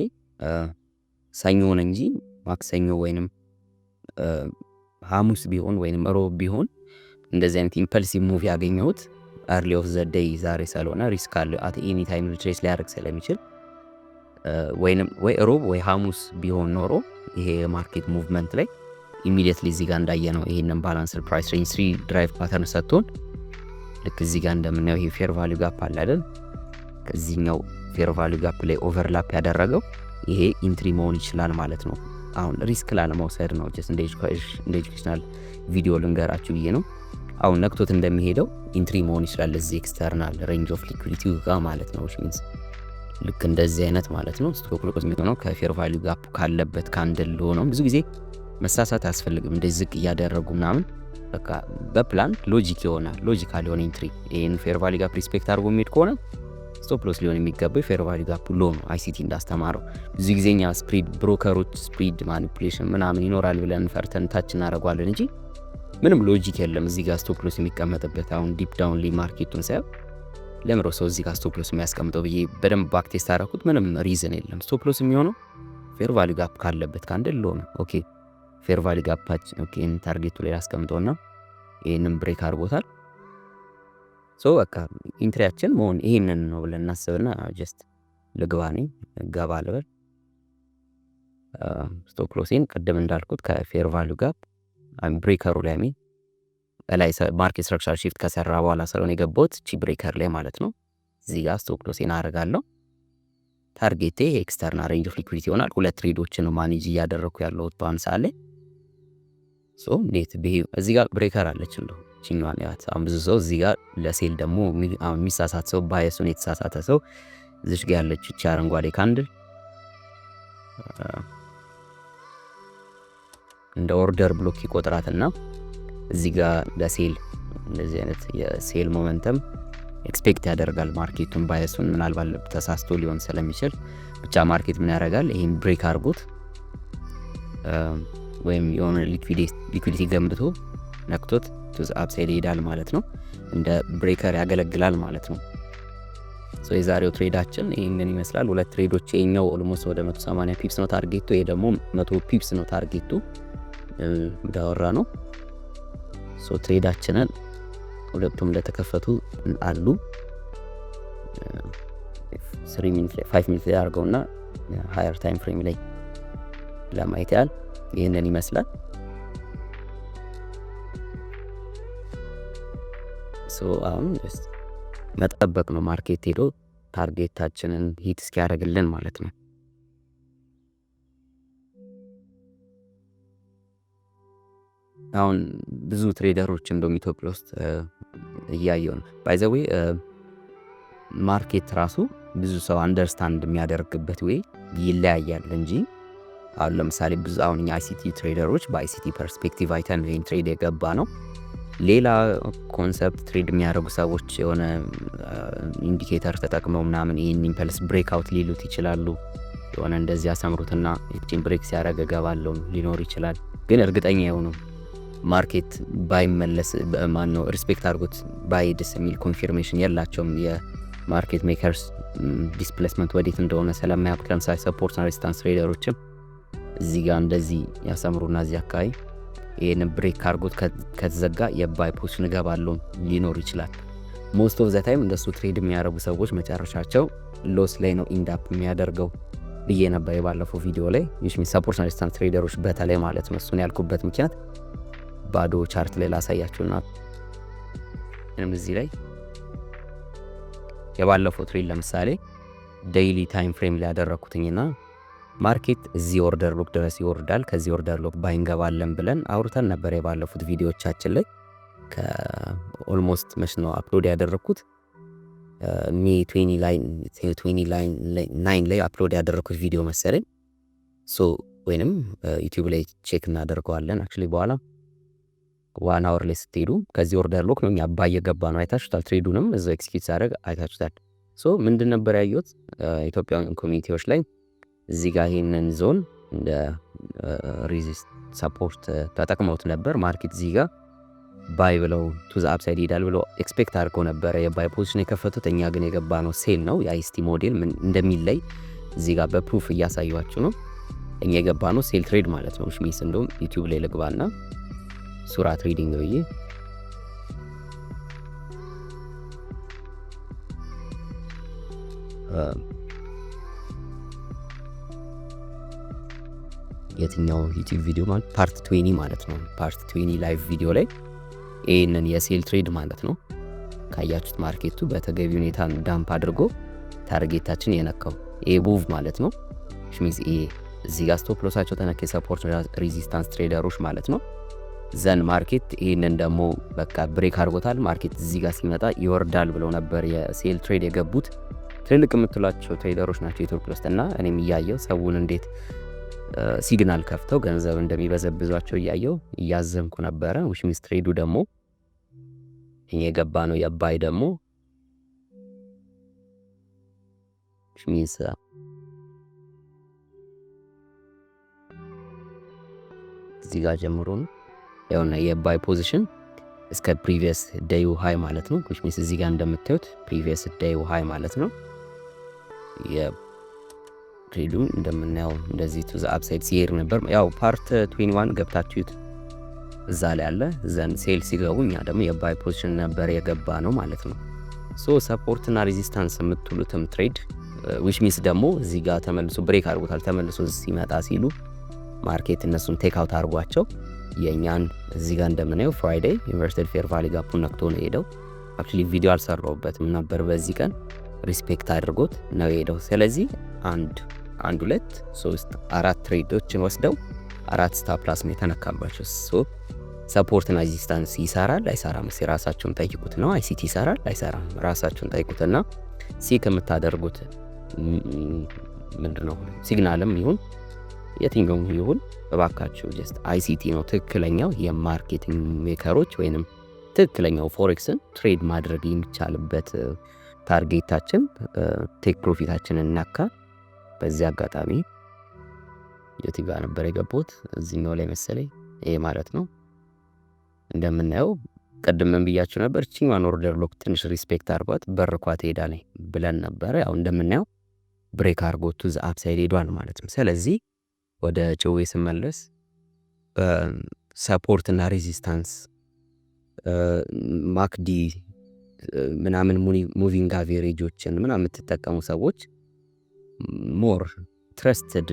ሰኞ ነው እንጂ ማክሰኞ ወይንም ሐሙስ ቢሆን ወይንም ሮብ ቢሆን እንደዚህ አይነት ኢምፐልሲቭ ሙቭ ያገኘሁት early of the day ዛሬ ስለሆነ ሪስክ አለ at any time ትሬስ ሊያደርግ ስለሚችል ወይንም ወይ ሮብ ወይ ሐሙስ ቢሆን ኖሮ ይሄ ማርኬት ሙቭመንት ላይ ኢሚዲየትሊ እዚህ ጋር እንዳየነው ይሄንን ባላንስድ ፕራይስ ሬንጅ 3 ድራይቭ ፓተርን ሰጥቶን ልክ እዚህ ጋር እንደምናየው ይሄ ፌር ቫልዩ ጋፕ አለ አይደል? ከዚህኛው ፌር ቫልዩ ጋፕ ላይ ኦቨርላፕ ያደረገው ይሄ ኢንትሪ መሆን ይችላል ማለት ነው። አሁን ሪስክ ላለመውሰድ ነው ጀስት እንደ ኤጁኬሽናል ቪዲዮ ልንገራችሁ ብዬ ነው። አሁን ነክቶት እንደሚሄደው ኢንትሪ መሆን ይችላል እዚህ ኤክስተርናል ሬንጅ ኦፍ ሊኩዊዲቲ ጋር ማለት ነው። which means ልክ እንደዚህ አይነት ማለት ነው። ስቶፕ ሎስ የሚሆነው ከፌር ቫልዩ ጋፕ ካለበት ካንድል ነው። ብዙ ጊዜ መሳሳት አያስፈልግም። እንደዚህ ዝቅ እያደረጉ ምናምን በቃ በፕላን ሎጂካል የሆነ ኢንትሪ ይሄን ፌር ቫልዩ ጋፕ ሪስፔክት አድርጎ የሚሄድ ከሆነ ስቶፕ ሎስ ሊሆን የሚገባው ፌር ቫልዩ ጋፕ ሎ ነው። አይሲቲ እንዳስተማረው ብዙ ጊዜኛ ስፕሪድ ብሮከሮች ስፕሪድ ማኒፑሌሽን ምናምን ይኖራል ብለን ፈርተን ታች እናደርገዋለን እንጂ ምንም ሎጂክ የለም እዚህ ጋር ስቶፕ ሎስ የሚቀመጥበት። አሁን ዲፕ ዳውን ላይ ማርኬቱን ሳይው ለምሮ ሰው እዚህ ጋር ስቶፕ ሎስ የሚያስቀምጠው ብዬ በደንብ ባክ ቴስት አደረኩት። ምንም ሪዝን የለም። ስቶፕ ሎስ የሚሆነው ፌር ቫልዩ ጋፕ ካለበት ካንድል ሎ ነው። ኦኬ ፌር ቫልዩ ጋፓችን ኦኬ ታርጌቱ ላይ አስቀምጠውና ይሄንን ብሬክ አድርጎታል። ሶ በቃ ኢንትሪያችን መሆን ይሄንን ነው ብለን እናስብና ጀስት ልግባኔ ገባ ልበል። ስቶፕ ሎሴን ቅድም እንዳልኩት ከፌር ቫልዩ ጋፕ ብሬከሩ ላይ ላይ ማርኬት ስትራክቸር ሺፍት ከሰራ በኋላ ስለሆነ የገባሁት እቺ ብሬከር ላይ ማለት ነው። እዚህ ጋር ስቶፕ ሎሴን አደርጋለሁ። ታርጌቴ ኤክስተርናል ሬንጅ ኦፍ ሊኩዊዲቲ ይሆናል። ሁለት ትሬዶችን ነው ማኔጅ እያደረኩ ያለሁት በአሁን ሰዓት ላይ። ሶ እንዴት እዚህ ጋር ብሬከር አለች እንደው ቺኛዋን ያት አሁን ብዙ ሰው እዚህ ጋር ለሴል ደግሞ የሚሳሳት ሰው ባየሱን የተሳሳተ ሰው እዚህ ጋር ያለች እቺ አረንጓዴ ካንድል እንደ ኦርደር ብሎክ ይቆጥራትና እዚህ ጋር ለሴል እንደዚህ አይነት የሴል ሞመንተም ኤክስፔክት ያደርጋል ማርኬቱን ባየሱን ምናልባት ተሳስቶ ሊሆን ስለሚችል ብቻ ማርኬት ምን ያደርጋል ይሄን ብሬክ አድርጎት ወይም የሆነ ሊኩዊዲቲ ገምብቶ ነክቶት ቱ ዘ አፕሳይድ ይሄዳል ማለት ነው። እንደ ብሬከር ያገለግላል ማለት ነው። ሶ የዛሬው ትሬዳችን ይሄንን ይመስላል። ሁለት ትሬዶች የኛው ኦልሞስት ወደ 180 ፒፕስ ነው ታርጌቱ፣ ይሄ ደግሞ 100 ፒፕስ ነው ታርጌቱ እንዳወራ ነው። ሶ ትሬዳችንን ሁለቱም እንደተከፈቱ አሉ 3 ሚኒት ላይ 5 ሚኒት ላይ አድርገውና ሃየር ታይም ፍሬም ላይ ለማየት ያህል ይሄንን ይመስላል። ሶ አሁን መጠበቅ ነው ማርኬት ሄዶ ታርጌታችንን ሂት እስኪያደርግልን ማለት ነው። አሁን ብዙ ትሬደሮች እንደውም ኢትዮጵያ ውስጥ እያየው ነው። ባይ ዘ ዌይ ማርኬት ራሱ ብዙ ሰው አንደርስታንድ የሚያደርግበት ወይ ይለያያል እንጂ አሁን ለምሳሌ ብዙ አሁን አይሲቲ ትሬደሮች በአይሲቲ ፐርስፔክቲቭ አይተን ይሄን ትሬድ የገባ ነው። ሌላ ኮንሰፕት ትሬድ የሚያደርጉ ሰዎች የሆነ ኢንዲኬተር ተጠቅመው ምናምን ይሄን ኢምፐልስ ብሬክ አውት ሊሉት ይችላሉ። የሆነ እንደዚህ ያሰምሩትና እቺን ብሬክ ሲያደርግ ገባለው ሊኖር ይችላል። ግን እርግጠኛ የሆኑ ማርኬት ባይመለስ ማን ነው ሪስፔክት አድርጎት ባይድስ የሚል ኮንፊርሜሽን የላቸውም። የማርኬት ሜከርስ ዲስፕሌስመንት ወዴት እንደሆነ ስለማያውቁ ለምሳሌ ሰፖርት እና ሬዚስታንስ ትሬደሮችም እዚህ ጋር እንደዚህ ያሰምሩና እዚህ አካባቢ ይሄን ብሬክ አድርጎት ከተዘጋ የባይ ፖዚሽን ገባለው ሊኖር ይችላል። ሞስት ኦፍ ዘ ታይም እንደሱ ትሬድ የሚያደርጉ ሰዎች መጨረሻቸው ሎስ ላይ ነው ኢንድ አፕ የሚያደርገው ብዬ ነበር የባለፈው ቪዲዮ ላይ። ይሽሚ ሰፖርት እና ሬዚስታንስ ትሬደሮች በተለይ ማለት ነው። እሱን ያልኩበት ምክንያት ባዶ ቻርት ላይ ላሳያችሁና እዚህ ላይ የባለፈው ትሬድ ለምሳሌ ዴይሊ ታይም ፍሬም ላይ ያደረኩትኝና ማርኬት እዚህ ኦርደር ሎክ ድረስ ይወርዳል። ከዚህ ኦርደር ሎክ ባይንገባለን ብለን አውርተን ነበር የባለፉት ቪዲዮዎቻችን ላይ። ከኦልሞስት መች ነው አፕሎድ ያደረኩት ሜ 29 ላይ አፕሎድ ያደረኩት ቪዲዮ መሰለኝ። ሶ ወይንም ዩቲዩብ ላይ ቼክ እናደርገዋለን። አክቹሊ በኋላ 1 አወር ላይ ስትሄዱ ከዚህ ኦርደር ሎክ ነው እኛ ባይ የገባ ነው። አይታችሁታል። ትሬዱንም እዛው ኤክስኪዩት ሳደርግ አይታችሁታል። ሶ ምንድን ነበር ያየሁት ኢትዮጵያውያን ኮሚኒቲዎች ላይ እዚህ ጋር ይሄንን ዞን እንደ ሪዚስት ሰፖርት ተጠቅመውት ነበር። ማርኬት እዚህ ጋር ባይ ብለው ቱ ዘ አፕሳይድ ይሄዳል ብለው ኤክስፔክት አድርገው ነበር የባይ ፖዚሽን የከፈቱት። እኛ ግን የገባ ነው ሴል ነው። የአይሲቲ ሞዴል ምን እንደሚለይ እዚህ ጋር በፕሩፍ እያሳዩዋችሁ ነው። እኛ የገባ ነው ሴል ትሬድ ማለት ነው። ሽሚስ እንደውም ዩቲዩብ ላይ ልግባና ሱራ ትሬዲንግ ብዬ የትኛው ዩቲዩብ ቪዲዮ ማለት ፓርት 20 ማለት ነው። ፓርት 20 ላይቭ ቪዲዮ ላይ ይሄንን የሴል ትሬድ ማለት ነው ካያችሁት ማርኬቱ በተገቢ ሁኔታ ዳምፕ አድርጎ ታርጌታችን የነካው ይሄ ሙቭ ማለት ነው። ሽሚስ ይሄ እዚህ ጋር ስቶፕ ሎሳቸው ተነከ ሰፖርት ሬዚስታንስ ትሬደሮች ማለት ነው። ዘን ማርኬት ይሄንን ደግሞ በቃ ብሬክ አድርጎታል። ማርኬት እዚህ ጋር ሲመጣ ይወርዳል ብለው ነበር የሴል ትሬድ የገቡት ትልልቅ የምትሏቸው ትሬደሮች ናቸው ኢትዮጵያ ውስጥ። እና እኔም እያየው ሰውን እንዴት ሲግናል ከፍተው ገንዘብ እንደሚበዘብዟቸው እያየው እያዘንኩ ነበረ። which means ትሬዱ ደግሞ የገባ ነው የባይ ደግሞ which means እዚህ ጋር ጀምሮ ነው ያውና የባይ ፖዚሽን እስከ ፕሪቪየስ ዴይ ሃይ ማለት ነው። which means እዚህ ጋር እንደምታዩት ፕሪቪየስ ዴይ ሃይ ማለት ነው። ትሬዱ እንደምናየው እንደዚህ ቱ ዘ አፕሳይድ ሲሄድ ነበር። ያው ፓርት 21 ገብታችሁት እዛ ላይ አለ። ዘን ሴል ሲገቡ እኛ ደግሞ የባይ ፖዚሽን ነበር የገባ ነው ማለት ነው። ሶ ሰፖርትና ሬዚስታንስ የምትሉትም ትሬድ ዊች ሚንስ ደግሞ እዚህ ጋር ተመልሶ ብሬክ አድርጎታል። ተመልሶ ሲመጣ ሲሉ ማርኬት እነሱን ቴክ አውት አድርጓቸው የእኛን እዚህ ጋር እንደምናየው ፍራይዴይ ኢንቨርትድ ፌር ቫሊ ጋፑን ነክቶ ነው የሄደው። አክቹሊ ቪዲዮ አልሰራሁበትም ነበር በዚህ ቀን ሪስፔክት አድርጎት ነው የሄደው። ስለዚህ 1 2 3 4 ትሬዶችን ወስደው 4 ስታፕ ላስ ነው የተነካባቸው። ሶ ሰፖርትና ሬዚስታንስ ይሰራል አይሰራም? ራሳችሁን ጠይቁት ነው። አይሲቲ ይሰራል አይሰራም? ራሳችሁን ጠይቁትና ሲክ የምታደርጉት ምንድነው ሲግናልም ይሁን የትኛውም ይሁን እባካችሁ ጀስት አይሲቲ ነው ትክክለኛው የማርኬቲንግ ሜከሮች ወይንም ትክክለኛው ፎሬክስን ትሬድ ማድረግ የሚቻልበት ታርጌታችን ቴክ ፕሮፊታችንን እናካ። በዚህ አጋጣሚ የት ጋር ነበር የገቡት? እዚህኛው ላይ መሰለኝ ይሄ ማለት ነው። እንደምናየው ቀድመን ብያችሁ ነበር ቺኛን ኦርደር ሎክ ትንሽ ሪስፔክት አርጓት በርኳት ሄዳለኝ ብለን ነበር። ያው እንደምናየው ብሬክ አርጎ ቱ ዘ አፕሳይድ ሄዷል ማለት ነው። ስለዚህ ወደ ጭዌ ስመለስ ሰፖርት እና ሬዚስታንስ ማክዲ ምናምን ሙቪንግ አቬሬጆችን ምናምን የምትጠቀሙ ሰዎች ሞር ትረስትድ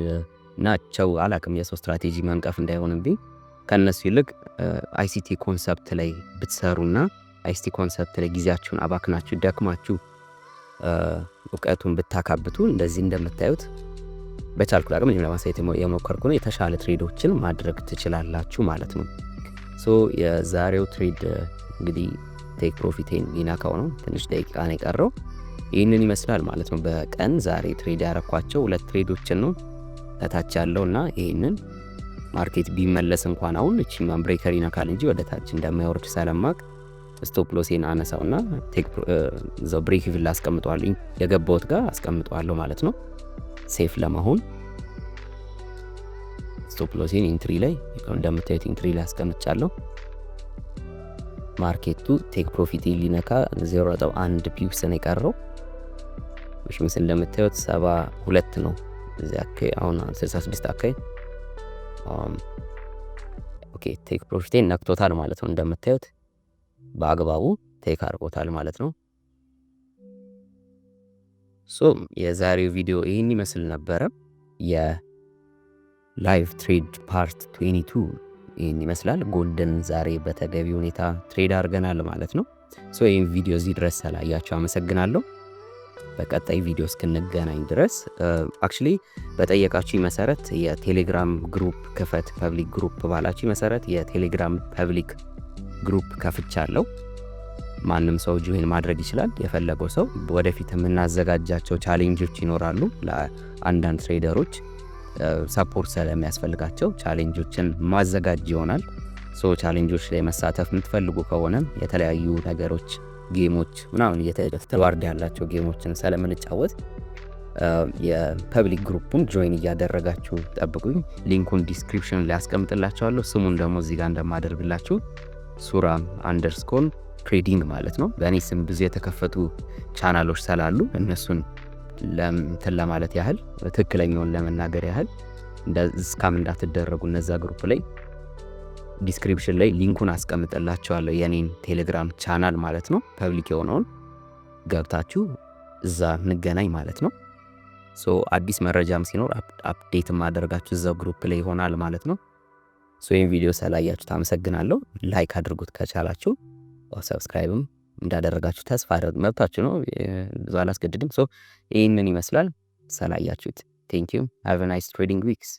ናቸው። አላቅም የሰው ስትራቴጂ መንቀፍ እንዳይሆንብኝ ከነሱ ይልቅ አይሲቲ ኮንሰፕት ላይ ብትሰሩና አይሲቲ ኮንሰፕት ላይ ጊዜያችሁን አባክናችሁ ደክማችሁ እውቀቱን ብታካብቱ እንደዚህ እንደምታዩት በቻልኩ አቅም ለማሳየት የሞከርኩ ነው የተሻለ ትሬዶችን ማድረግ ትችላላችሁ ማለት ነው። ሶ የዛሬው ትሬድ እንግዲህ ቴክ ፕሮፊቴን ሊናካው ነው። ትንሽ ደቂቃ ነው የቀረው። ይህንን ይመስላል ማለት ነው። በቀን ዛሬ ትሬድ ያረኳቸው 2 ትሬዶችን ነው ለታች ያለውና ይህንን ማርኬት ቢመለስ እንኳን አሁን እቺማን ብሬከር ይነካል እንጂ ወደ ታች እንደማይወርድ ሰለማቅ ስቶፕ ሎሴን አነሳውና ቴክ ዘ ብሬክ ኢቭን ላስቀምጠዋለሁ የገባውት ጋር አስቀምጠዋለሁ ማለት ነው። ሴፍ ለመሆን ስቶፕ ሎሴን ኢንትሪ ላይ እንደምታዩት ኢንትሪ ላይ አስቀምጫለሁ። ማርኬቱ ቴክ ፕሮፊት ሊነካ 0.1 ፒፕስ ነው የቀረው። እሺ ምስል እንደምታዩት 72 ነው እዚህ አካይ አሁን 66 አካይ ኦኬ ቴክ ፕሮፊቴን ነክቶታል ማለት ነው። እንደምታዩት በአግባቡ ቴክ አድርጎታል ማለት ነው። ሶ የዛሬው ቪዲዮ ይህን ይመስል ነበረ። የላይቭ ትሬድ ፓርት 22 ይህን ይመስላል። ጎልደን ዛሬ በተገቢ ሁኔታ ትሬድ አድርገናል ማለት ነው። ሶ ይህን ቪዲዮ እዚህ ድረስ ስላያችሁ አመሰግናለሁ። በቀጣይ ቪዲዮ እስክንገናኝ ድረስ አክቹሊ በጠየቃችሁ መሰረት የቴሌግራም ግሩፕ ክፈት ፐብሊክ ግሩፕ ባላችሁ መሰረት የቴሌግራም ፐብሊክ ግሩፕ ከፍቻለሁ። ማንም ሰው ጆይን ማድረግ ይችላል። የፈለገው ሰው ወደፊት የምናዘጋጃቸው ቻሌንጆች ይኖራሉ። ለአንዳንድ ትሬደሮች ሰፖርት ስለሚያስፈልጋቸው ቻሌንጆችን ማዘጋጅ ይሆናል። ሶ ቻሌንጆች ላይ መሳተፍ የምትፈልጉ ከሆነ የተለያዩ ነገሮች ጌሞች ምናምን የተዋርድ ያላቸው ጌሞችን ስለምንጫወት የፐብሊክ ግሩፑን ጆይን እያደረጋችሁ ጠብቁኝ። ሊንኩን ዲስክሪፕሽን ላይ አስቀምጥላችኋለሁ። ስሙን ደግሞ እዚህ ጋር እንደማደርግላችሁ ሱራ__ ትሬዲንግ ማለት ነው። በእኔ ስም ብዙ የተከፈቱ ቻናሎች ስላሉ እነሱን ለማለት ያህል ትክክለኛውን ለመናገር ያህል እስካም እንዳትደረጉ እነዛ ግሩፕ ላይ ዲስክሪፕሽን ላይ ሊንኩን አስቀምጥላችኋለሁ። የኔን ቴሌግራም ቻናል ማለት ነው። ፐብሊክ የሆነውን ገብታችሁ እዛ እንገናኝ ማለት ነው። ሶ አዲስ መረጃም ሲኖር አፕዴት ማድረጋችሁ እዛው ግሩፕ ላይ ይሆናል ማለት ነው። ሶ ይህን ቪዲዮ ስላያችሁ አመሰግናለሁ። ላይክ አድርጉት ከቻላችሁ፣ ሰብስክራይብም እንዳደረጋችሁ ተስፋ አድርግ መብታችሁ ነው። ብዙ አላስገድድም። ሶ ይህንን ይመስላል ስላያችሁት ቴንክ ዩ ሃቭ ኤ ናይስ ትሬዲንግ ዊክስ